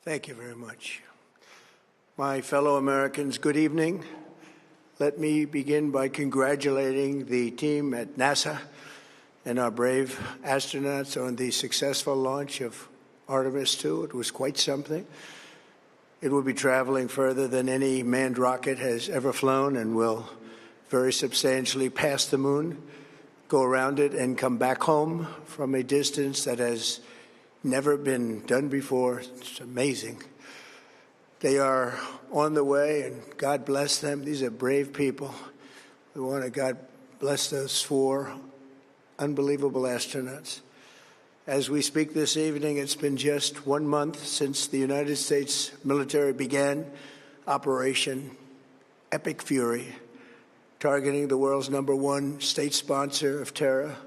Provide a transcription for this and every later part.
Thank you very much. My fellow Americans, good evening. Let me begin by congratulating the team at NASA and our brave astronauts on the successful launch of Artemis II. It was quite something. It will be traveling further than any manned rocket has ever flown and will very substantially pass the moon, go around it, and come back home from a distance that has never been done before. It's amazing. They are on the way, and God bless them. These are brave people. We want to God bless those four unbelievable astronauts. As we speak this evening, it's been just 1 month since the United States military began Operation Epic Fury, targeting the world's #1 state sponsor of terror,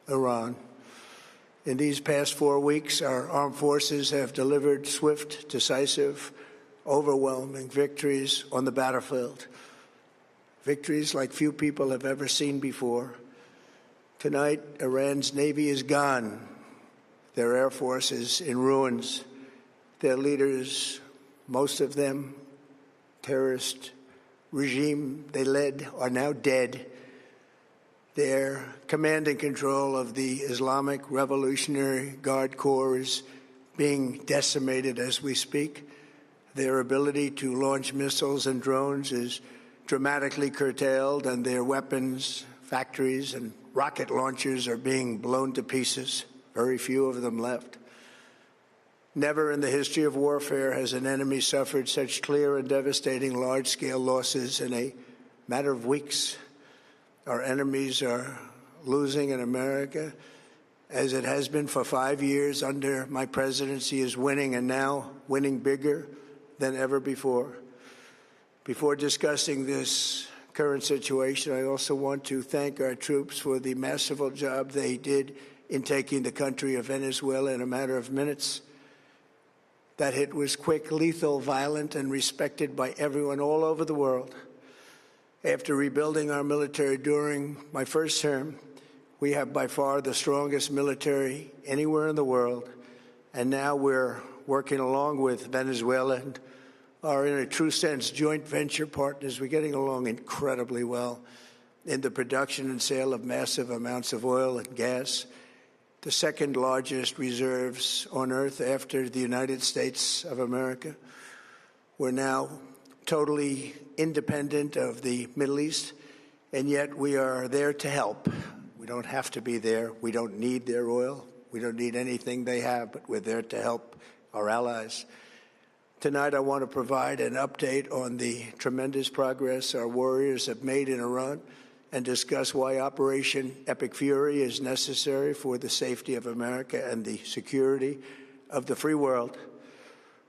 Iran. In these past 4 weeks, our armed forces have delivered swift, decisive, overwhelming victories on the battlefield, victories like few people have ever seen before. Tonight, Iran's Navy is gone. Their Air Force is in ruins. Their leaders, most of them terrorist regime they led, are now dead. Their command and control of the Islamic Revolutionary Guard Corps is being decimated as we speak. Their ability to launch missiles and drones is dramatically curtailed, and their weapons, factories, and rocket launchers are being blown to pieces. Very few of them left. Never in the history of warfare has an enemy suffered such clear and devastating large-scale losses in a matter of weeks. Our enemies are losing in America, as it has been for 5 years under my presidency, is winning, and now winning bigger than ever before. Before discussing this current situation, I also want to thank our troops for the masterful job they did in taking the country of Venezuela in a matter of minutes. That hit was quick, lethal, violent, and respected by everyone all over the world. After rebuilding our military during my first term, we have by far the strongest military anywhere in the world. And now we're working along with Venezuela and are, in a true sense, joint venture partners. We're getting along incredibly well in the production and sale of massive amounts of oil and gas, the second largest reserves on Earth after the United States of America. We're now totally independent of the Middle East, and yet we are there to help. We don't have to be there. We don't need their oil. We don't need anything they have, but we're there to help our allies. Tonight, I want to provide an update on the tremendous progress our warriors have made in Iran and discuss why Operation Epic Fury is necessary for the safety of America and the security of the free world.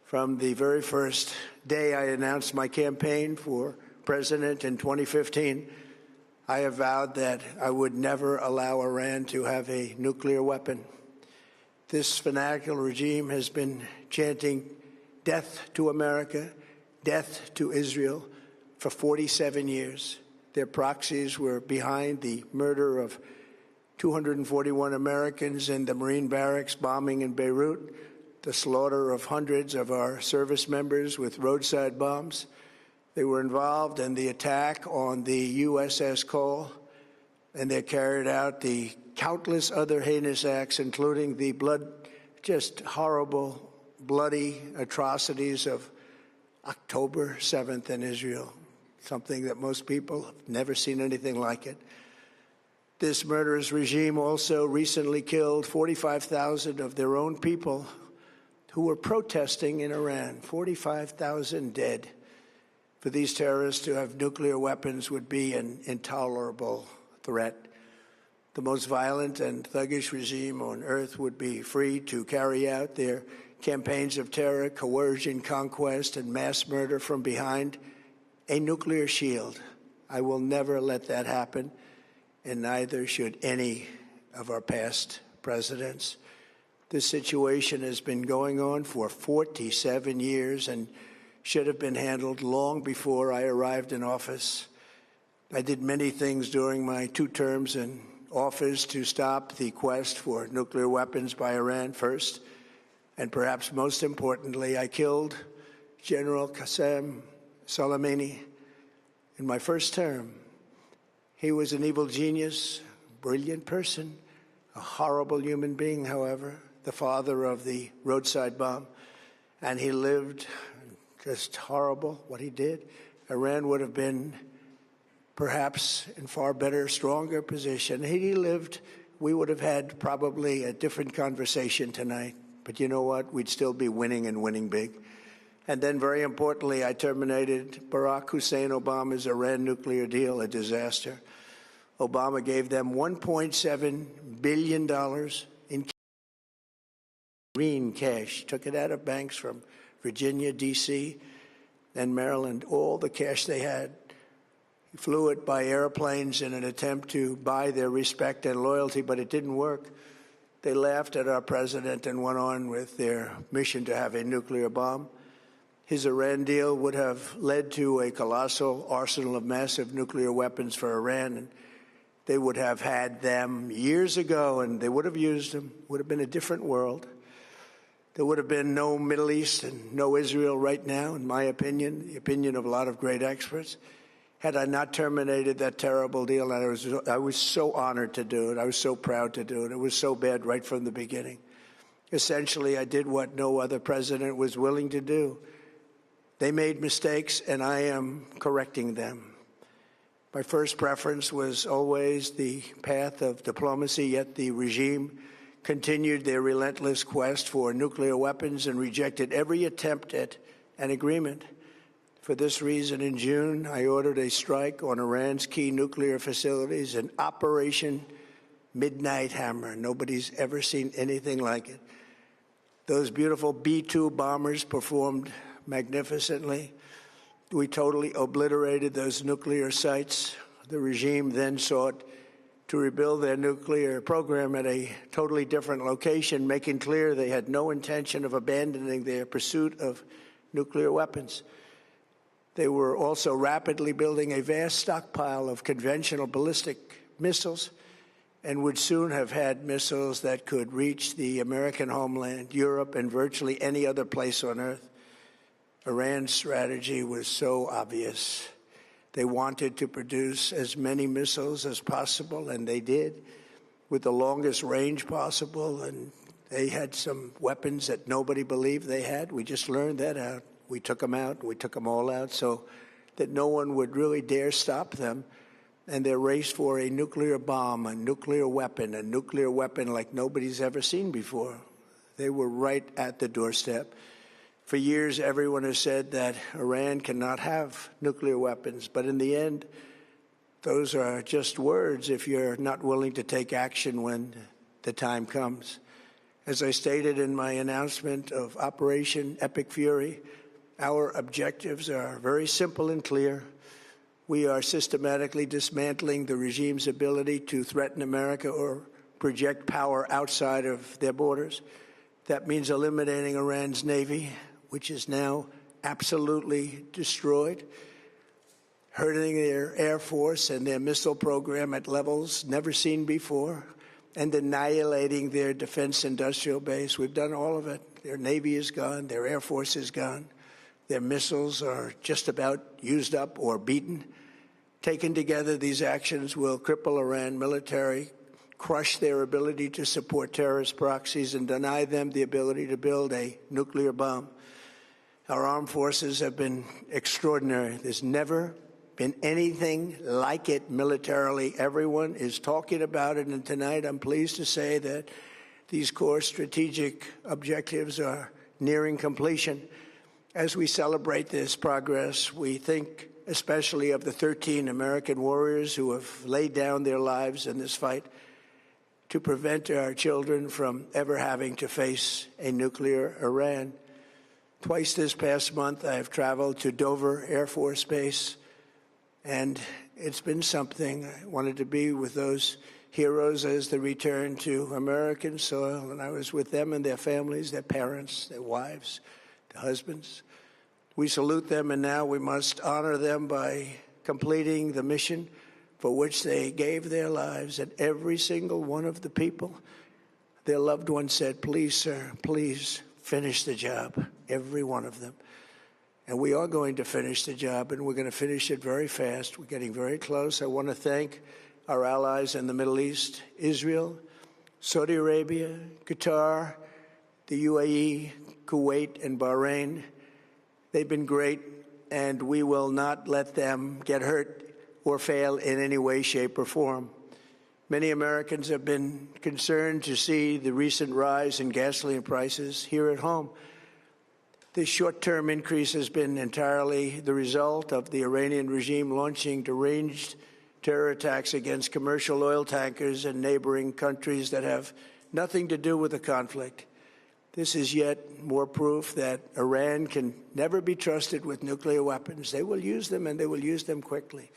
From the very first day I announced my campaign for president in 2015, I have vowed that I would never allow Iran to have a nuclear weapon. This fanatical regime has been chanting death to America, death to Israel for 47 years. Their proxies were behind the murder of 241 Americans in the Marine barracks bombing in Beirut, the slaughter of hundreds of our service members with roadside bombs. They were involved in the attack on the USS Cole, and they carried out the countless other heinous acts, including the just horrible, bloody atrocities of October 7th in Israel, something that most people have never seen anything like it. This murderous regime also recently killed 45,000 of their own people who were protesting in Iran. 45,000 dead. For these terrorists to have nuclear weapons would be an intolerable threat. The most violent and thuggish regime on earth would be free to carry out their campaigns of terror, coercion, conquest, and mass murder from behind a nuclear shield. I will never let that happen, and neither should any of our past presidents. This situation has been going on for 47 years and should have been handled long before I arrived in office. I did many things during my 2 terms in office to stop the quest for nuclear weapons by Iran. First, And perhaps most importantly, I killed General Qasem Soleimani in my first term. He was an evil genius, brilliant person, a horrible human being, however, the father of the roadside bomb. And he lived just horrible, what he did. Iran would have been perhaps in far better, stronger position. Had he lived, we would have had probably a different conversation tonight. But you know what? We'd still be winning and winning big. And then, very importantly, I terminated Barack Hussein Obama's Iran nuclear deal, a disaster. Obama gave them $1.7 billion in green cash, took it out of banks from Virginia, D.C., and Maryland, all the cash they had. He flew it by airplanes in an attempt to buy their respect and loyalty, but it didn't work. They laughed at our president and went on with their mission to have a nuclear bomb. His Iran deal would have led to a colossal arsenal of massive nuclear weapons for Iran, and they would have had them years ago, and they would have used them. It would have been a different world. There would have been no Middle East and no Israel right now, in my opinion, the opinion of a lot of great experts, had I not terminated that terrible deal. And I was so honored to do it. I was so proud to do it. It was so bad right from the beginning. Essentially, I did what no other president was willing to do. They made mistakes, and I am correcting them. My first preference was always the path of diplomacy, yet the regime continued their relentless quest for nuclear weapons and rejected every attempt at an agreement. For this reason, in June, I ordered a strike on Iran's key nuclear facilities, an Operation Midnight Hammer. Nobody's ever seen anything like it. Those beautiful B-2 bombers performed magnificently. We totally obliterated those nuclear sites. The regime then sought to rebuild their nuclear program at a totally different location, making clear they had no intention of abandoning their pursuit of nuclear weapons. They were also rapidly building a vast stockpile of conventional ballistic missiles and would soon have had missiles that could reach the American homeland, Europe, and virtually any other place on Earth. Iran's strategy was so obvious. They wanted to produce as many missiles as possible, and they did, with the longest range possible. And they had some weapons that nobody believed they had. We just learned that out. We took them out. We took them all out so that no one would really dare stop them. And their race for a nuclear bomb, a nuclear weapon like nobody's ever seen before. They were right at the doorstep. For years, everyone has said that Iran cannot have nuclear weapons. But in the end, those are just words if you're not willing to take action when the time comes. As I stated in my announcement of Operation Epic Fury, our objectives are very simple and clear. We are systematically dismantling the regime's ability to threaten America or project power outside of their borders. That means eliminating Iran's Navy, which is now absolutely destroyed, hurting their Air Force and their missile program at levels never seen before, and annihilating their defense industrial base. We've done all of it. Their Navy is gone. Their Air Force is gone. Their missiles are just about used up or beaten. Taken together, these actions will cripple Iran military, crush their ability to support terrorist proxies, and deny them the ability to build a nuclear bomb. Our armed forces have been extraordinary. There's never been anything like it militarily. Everyone is talking about it, and tonight I'm pleased to say that these core strategic objectives are nearing completion. As we celebrate this progress, we think especially of the 13 American warriors who have laid down their lives in this fight to prevent our children from ever having to face a nuclear Iran. Twice this past month, I have traveled to Dover Air Force Base, and it's been something. I wanted to be with those heroes as they return to American soil, and I was with them and their families, their parents, their wives, their husbands. We salute them, and now we must honor them by completing the mission for which they gave their lives. And every single one of the people, their loved ones said, "Please, sir, please finish the job, every one of them. And we are going to finish the job, and we're going to finish it very fast. We're getting very close. I want to thank our allies in the Middle East, Israel, Saudi Arabia, Qatar, the UAE, Kuwait, and Bahrain. They've been great, and we will not let them get hurt or fail in any way, shape, or form. Many Americans have been concerned to see the recent rise in gasoline prices here at home. This short-term increase has been entirely the result of the Iranian regime launching deranged terror attacks against commercial oil tankers in neighboring countries that have nothing to do with the conflict. This is yet more proof that Iran can never be trusted with nuclear weapons. They will use them, and they will use them quickly.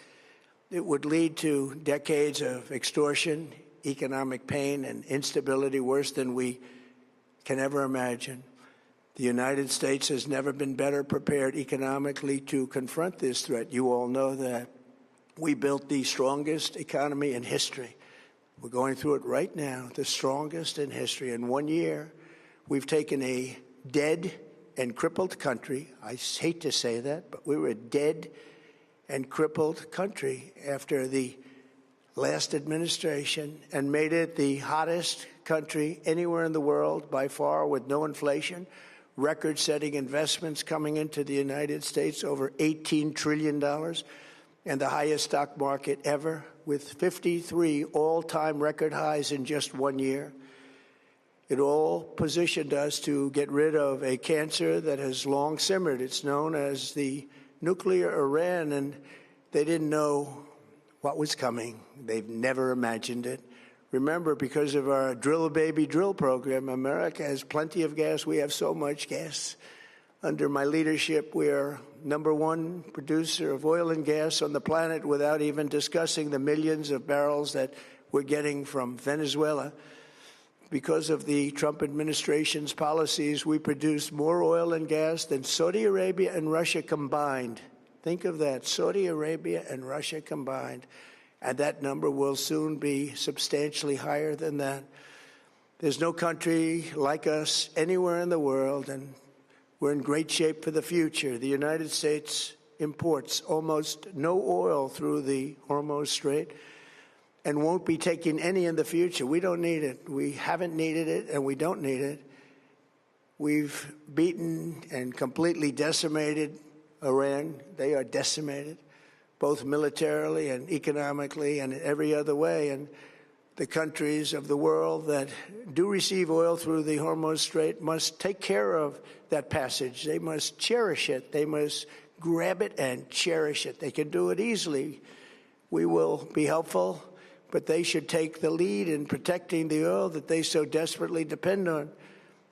It would lead to decades of extortion, economic pain, and instability worse than we can ever imagine. The United States has never been better prepared economically to confront this threat. You all know that. We built the strongest economy in history. We're going through it right now, the strongest in history. In 1 year, we've taken a dead and crippled country. I hate to say that, but we were a dead and crippled country after the last administration and made it the hottest country anywhere in the world by far, with no inflation, record-setting investments coming into the United States, over $18 trillion, and the highest stock market ever, with 53 all-time record highs in just 1 year. It all positioned us to get rid of a cancer that has long simmered. It's known as the nuclear Iran, and they didn't know what was coming. They've never imagined it. Remember, because of our drill baby drill program, America has plenty of gas. We have so much gas. Under my leadership, we are #1 producer of oil and gas on the planet, without even discussing the millions of barrels that we're getting from Venezuela. Because of the Trump administration's policies, we produce more oil and gas than Saudi Arabia and Russia combined. Think of that, Saudi Arabia and Russia combined. And that number will soon be substantially higher than that. There's no country like us anywhere in the world, and we're in great shape for the future. The United States imports almost no oil through the Hormuz Strait and won't be taking any in the future. We don't need it. We haven't needed it, and we don't need it. We've beaten and completely decimated Iran. They are decimated, both militarily and economically and in every other way. And the countries of the world that do receive oil through the Hormuz Strait must take care of that passage. They must cherish it. They must grab it and cherish it. They can do it easily. We will be helpful, but they should take the lead in protecting the oil that they so desperately depend on.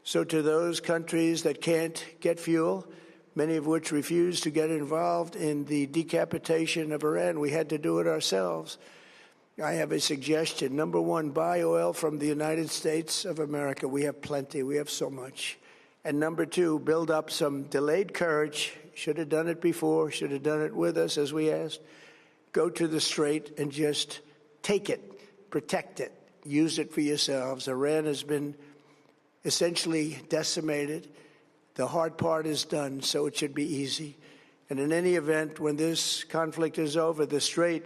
So to those countries that can't get fuel, many of which refuse to get involved in the decapitation of Iran, we had to do it ourselves. I have a suggestion. #1, buy oil from the United States of America. We have plenty. We have so much. And #2, build up some delayed courage. Should have done it before. Should have done it with us, as we asked. Go to the Strait and just take it, protect it, use it for yourselves. Iran has been essentially decimated. The hard part is done, so it should be easy. And in any event, when this conflict is over, the Strait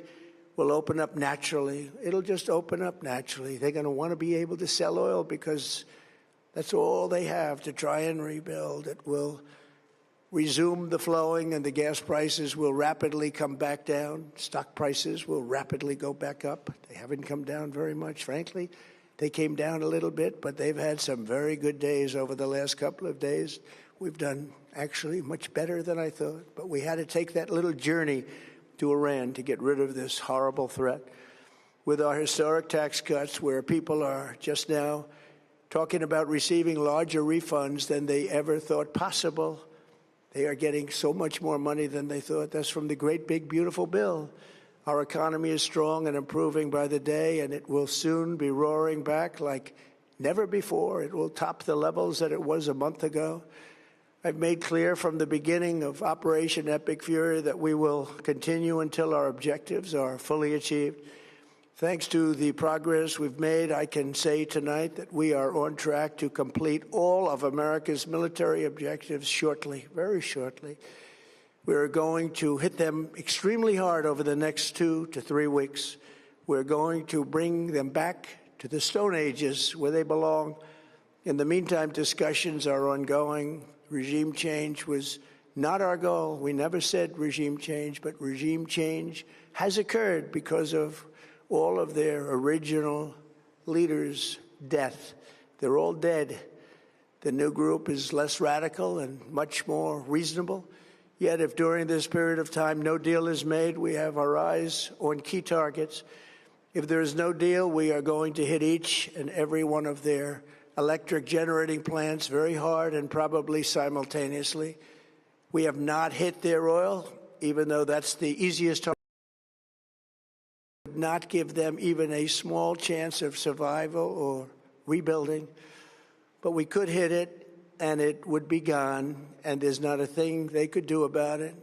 will open up naturally. It'll just open up naturally. They're going to want to be able to sell oil because that's all they have to try and rebuild. It will resume the flowing, and the gas prices will rapidly come back down. Stock prices will rapidly go back up. They haven't come down very much, frankly. They came down a little bit, but they've had some very good days over the last couple of days. We've done actually much better than I thought, but we had to take that little journey to Iran to get rid of this horrible threat. With our historic tax cuts, where people are just now talking about receiving larger refunds than they ever thought possible, they are getting so much more money than they thought. That's from the great, big, beautiful bill. Our economy is strong and improving by the day, and it will soon be roaring back like never before. It will top the levels that it was a month ago. I've made clear from the beginning of Operation Epic Fury that we will continue until our objectives are fully achieved. Thanks to the progress we've made, I can say tonight that we are on track to complete all of America's military objectives shortly, very shortly. We're going to hit them extremely hard over the next 2 to 3 weeks. We're going to bring them back to the Stone Ages where they belong. In the meantime, discussions are ongoing. Regime change was not our goal. We never said regime change, but regime change has occurred because of all of their original leaders' death. They're all dead. The new group is less radical and much more reasonable. Yet if during this period of time no deal is made, we have our eyes on key targets. If there is no deal, we are going to hit each and every one of their electric generating plants very hard and probably simultaneously. We have not hit their oil, even though that's the easiest target. Not give them even a small chance of survival or rebuilding, but we could hit it and it would be gone, and there's not a thing they could do about it.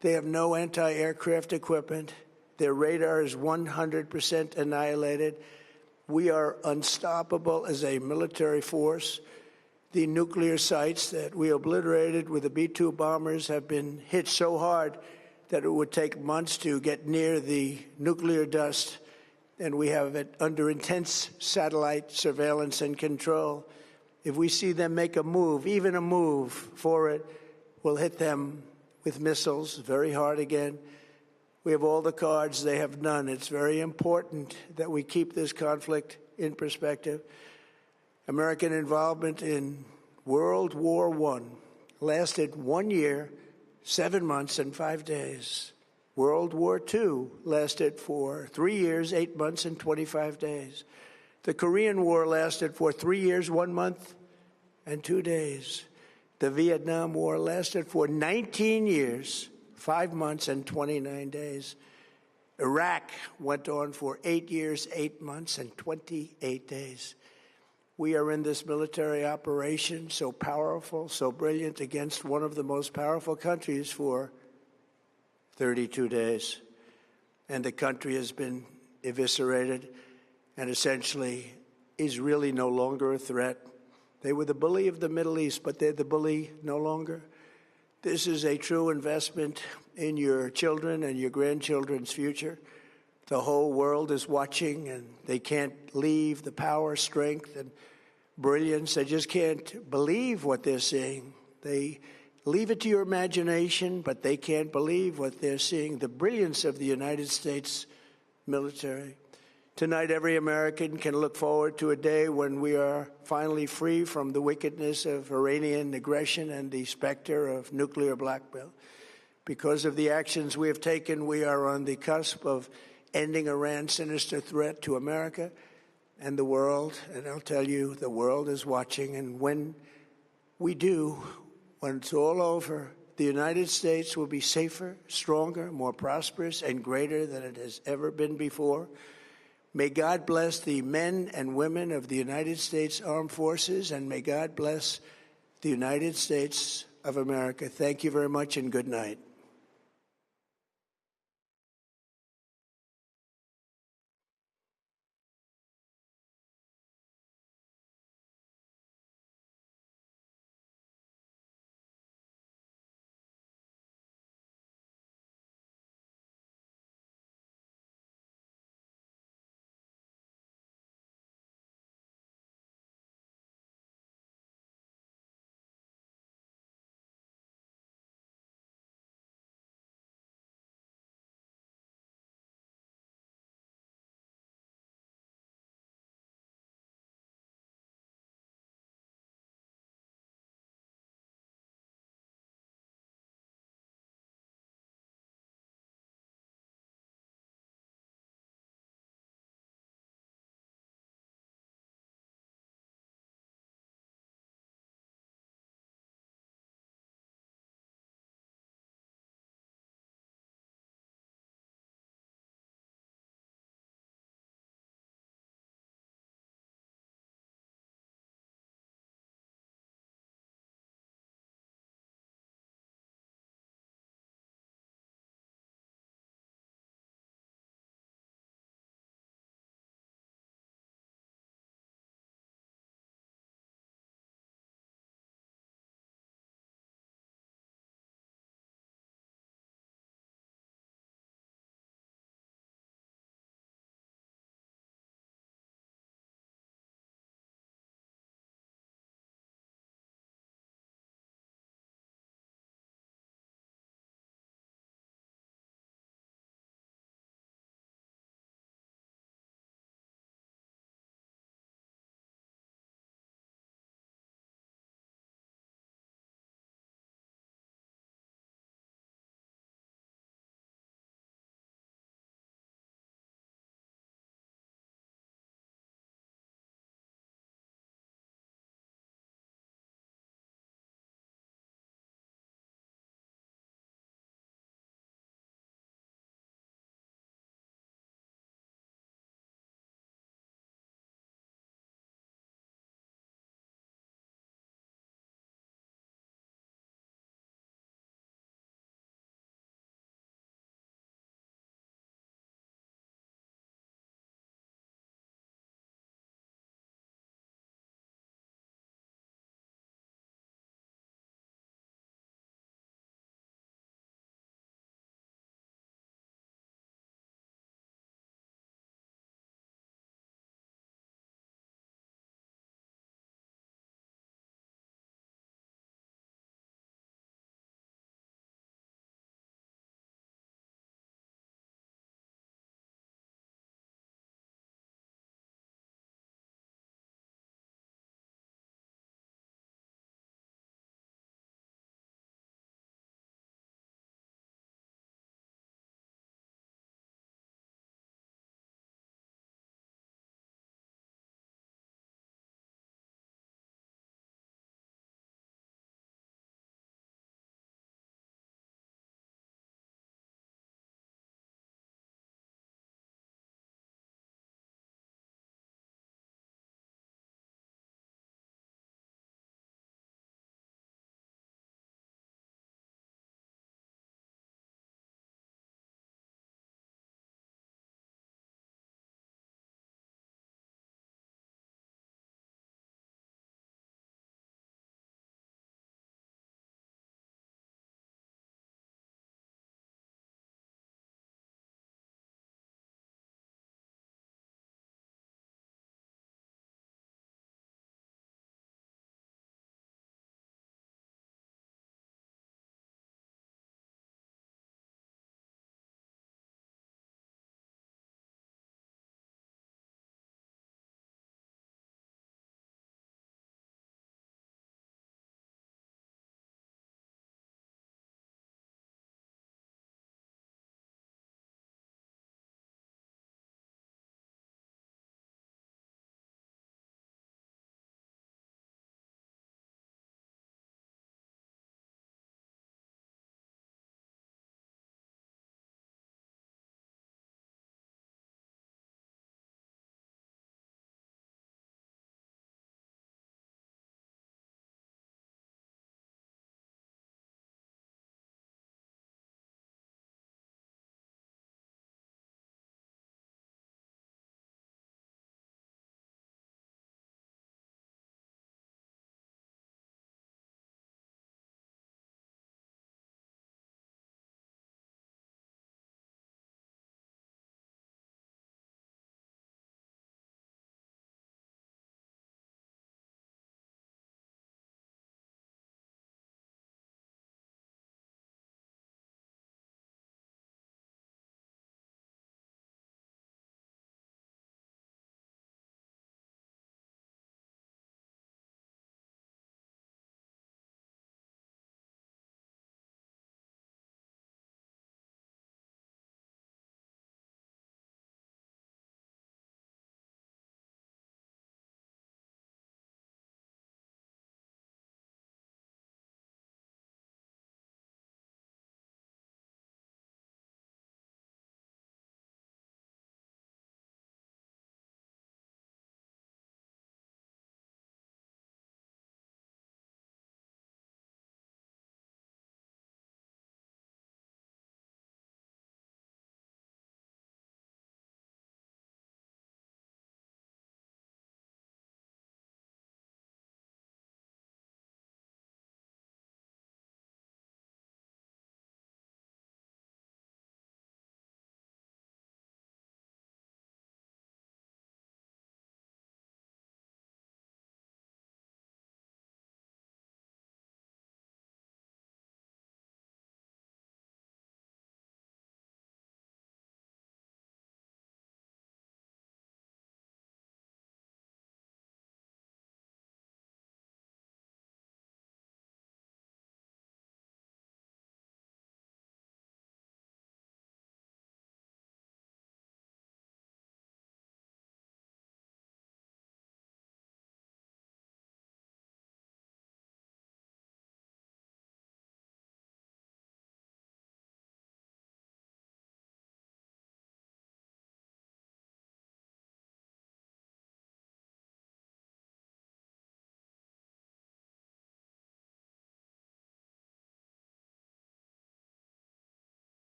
They have no anti-aircraft equipment. Their radar is 100% annihilated. We are unstoppable as a military force. The nuclear sites that we obliterated with the B-2 bombers have been hit so hard that it would take months to get near the nuclear dust, and we have it under intense satellite surveillance and control. If we see them make a move, even a move for it, we'll hit them with missiles very hard again. We have all the cards, they have none. It's very important that we keep this conflict in perspective. American involvement in World War I lasted 1 year, 7 months, and 5 days. World War II lasted for 3 years, 8 months, and 25 days. The Korean War lasted for 3 years, 1 month, and 2 days. The Vietnam War lasted for 19 years, 5 months, and 29 days. Iraq went on for 8 years, 8 months, and 28 days. We are in this military operation, so powerful, so brilliant, against one of the most powerful countries for 32 days. And the country has been eviscerated and essentially is really no longer a threat. They were the bully of the Middle East, but they're the bully no longer. This is a true investment in your children and your grandchildren's future. The whole world is watching, and they can't leave the power, strength, and brilliance. They just can't believe what they're seeing. They leave it to your imagination, but they can't believe what they're seeing, the brilliance of the United States military. Tonight, every American can look forward to a day when we are finally free from the wickedness of Iranian aggression and the specter of nuclear blackmail. Because of the actions we have taken, we are on the cusp of ending Iran's sinister threat to America and the world. And I'll tell you, the world is watching. And when we do, when it's all over, the United States will be safer, stronger, more prosperous, and greater than it has ever been before. May God bless the men and women of the United States Armed Forces, and may God bless the United States of America. Thank you very much, and good night.